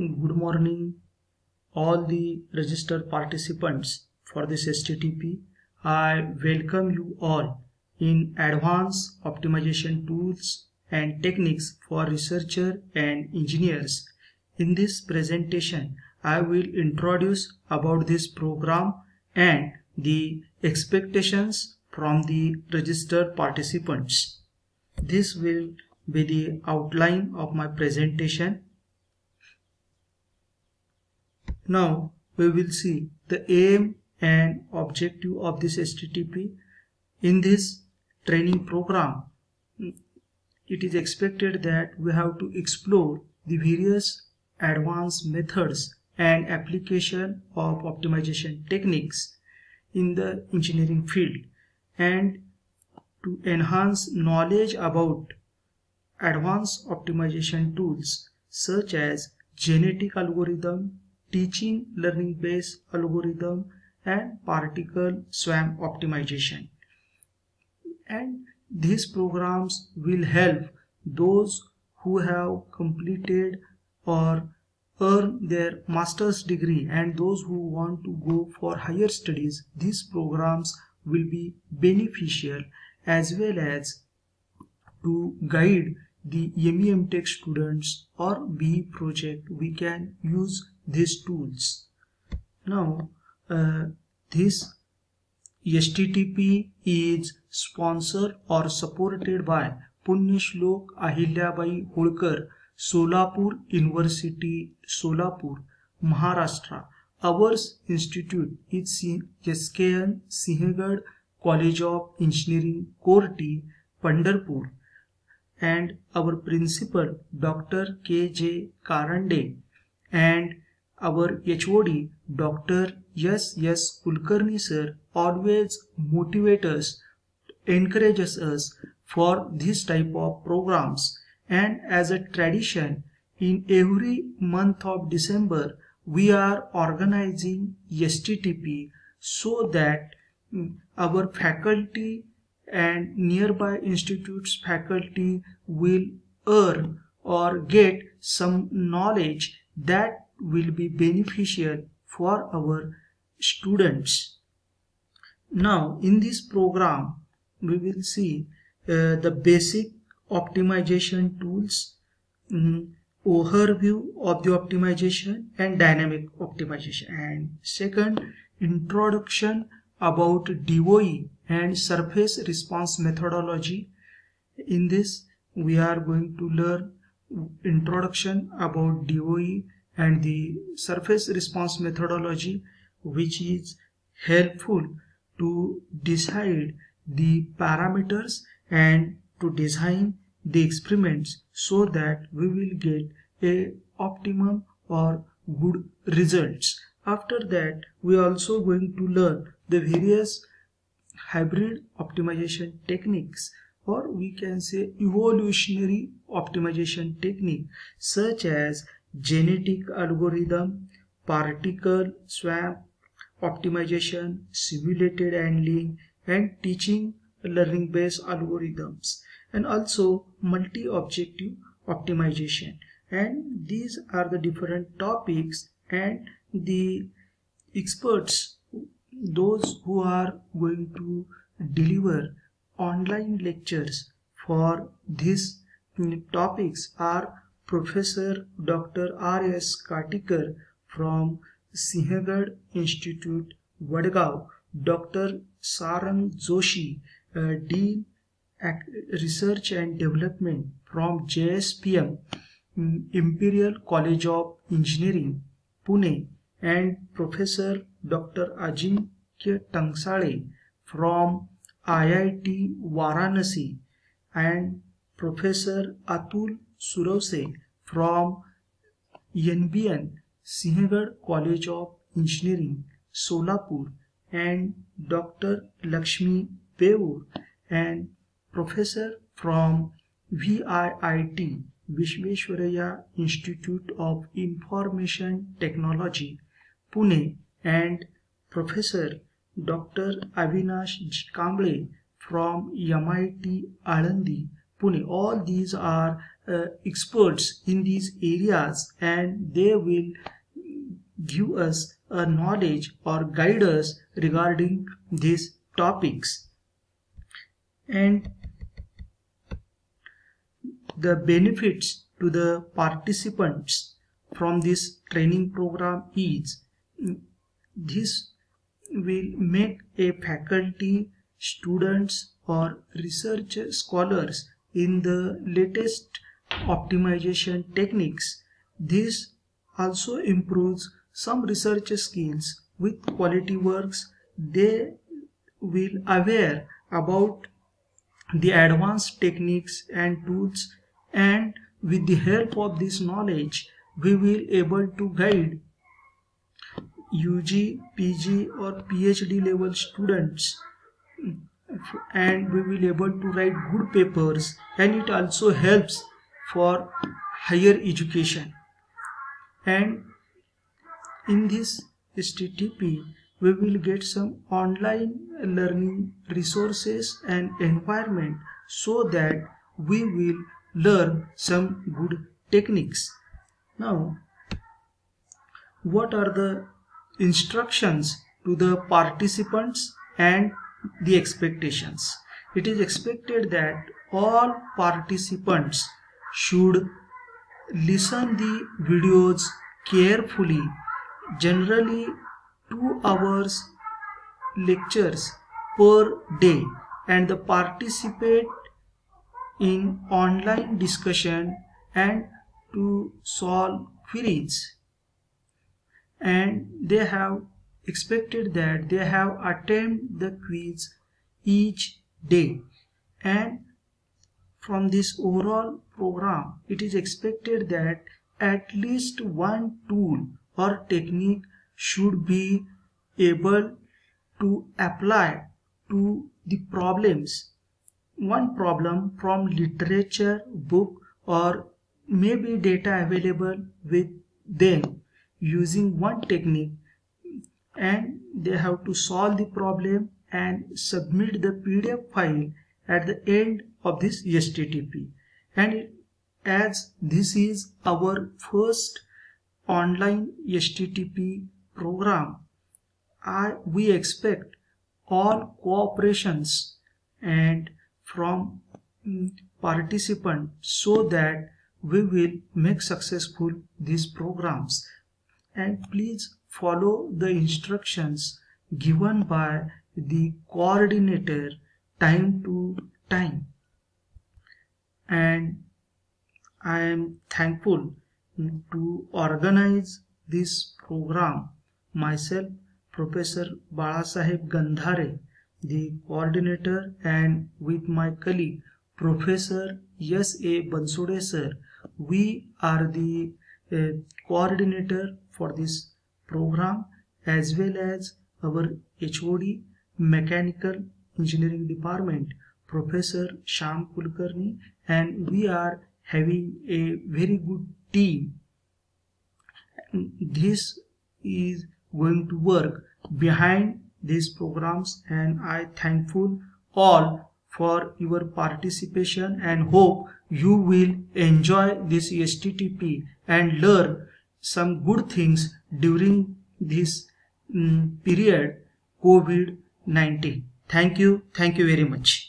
Good morning, all the registered participants for this STTP. I welcome you all in Advanced Optimization Tools and Techniques for Researchers and Engineers. In this presentation, I will introduce about this program and the expectations from the registered participants. This will be the outline of my presentation. Now we will see the aim and objective of this STTP. In this training program, it is expected that we have to explore the various advanced methods and application of optimization techniques in the engineering field, and to enhance knowledge about advanced optimization tools such as genetic algorithm, teaching learning based algorithm, and particle swarm optimization. And these programs will help those who have completed or earn their master's degree and those who want to go for higher studies. These programs will be beneficial, as well as to guide the MEM Tech students or BE project. We can use these tools. Now this STTP is sponsored or supported by Punyashlok Ahilyabai Holkar, Solapur University, Solapur, Maharashtra. Our institute is SKN Sinhgad College of Engineering, Korti, Pandharpur, and our principal Dr. K.J. Karande, and our HOD Dr. S.S. Kulkarni sir always motivate us, encourages us for this type of programs. And as a tradition, in every month of December we are organizing STTP so that our faculty and nearby institutes faculty will earn or get some knowledge that will be beneficial for our students. Now in this program we will see the basic optimization tools, overview of the optimization and dynamic optimization, and second, introduction about DOE and surface response methodology. In this we are going to learn introduction about DOE and the surface response methodology, which is helpful to decide the parameters and to design the experiments so that we will get a optimum or good results. After that we are also going to learn the various hybrid optimization techniques, or we can say evolutionary optimization technique, such as genetic algorithm, particle swarm optimization, simulated handling, and teaching learning based algorithms, and also multi-objective optimization. And these are the different topics, and the experts, those who are going to deliver online lectures for these topics, are Professor Dr. R.S. Katikar from Sinhgad Institute, Vadgaon, Dr. Sarang Joshi, Dean Research and Development from JSPM, Imperial College of Engineering, Pune, and Professor Dr. Ajinkya Tangsale from IIT Varanasi, and Professor Atul Suravse from NBN Sinhgad College of Engineering, Solapur, and Dr. Lakshmi Peur and Professor from VIIT Visvesvaraya Institute of Information Technology, Pune, and Professor Dr. Avinash Kamble from MIT Alandi, Pune. All these are experts in these areas, and they will give us a knowledge or guide us regarding these topics. And the benefits to the participants from this training program is this will make a faculty, students or research scholars in the latest optimization techniques. This also improves some research skills with quality works. They will aware about the advanced techniques and tools, and with the help of this knowledge we will able to guide UG, PG or PhD level students, and we will able to write good papers, and it also helps for higher education. And in this STTP we will get some online learning resources and environment so that we will learn some good techniques. Now, what are the instructions to the participants and the expectations? It is expected that all participants should listen the videos carefully, generally 2 hours lectures per day, and the participate in online discussion and to solve queries. And they have expected that they have attended the quiz each day. And from this overall program, it is expected that at least one tool or technique should be able to apply to the problems. One problem from literature, book, or maybe data available with them using one technique, and they have to solve the problem and submit the PDF file at the end of this STTP. And as this is our first online STTP program, we expect all cooperations and from participants so that we will make successful these programs. And please follow the instructions given by the coordinator time to time. And I am thankful to organize this program myself, Professor Balasaheb Gandhare, the coordinator, and with my colleague Professor S.A. Bansode sir. We are the coordinator for this program, as well as our HOD, Mechanical Engineering Department, Professor Shyam Kulkarni, and we are having a very good team. This is going to work behind these programs, and I thankful all for your participation and hope you will enjoy this STTP and learn some good things during this period COVID-19. Thank you very much.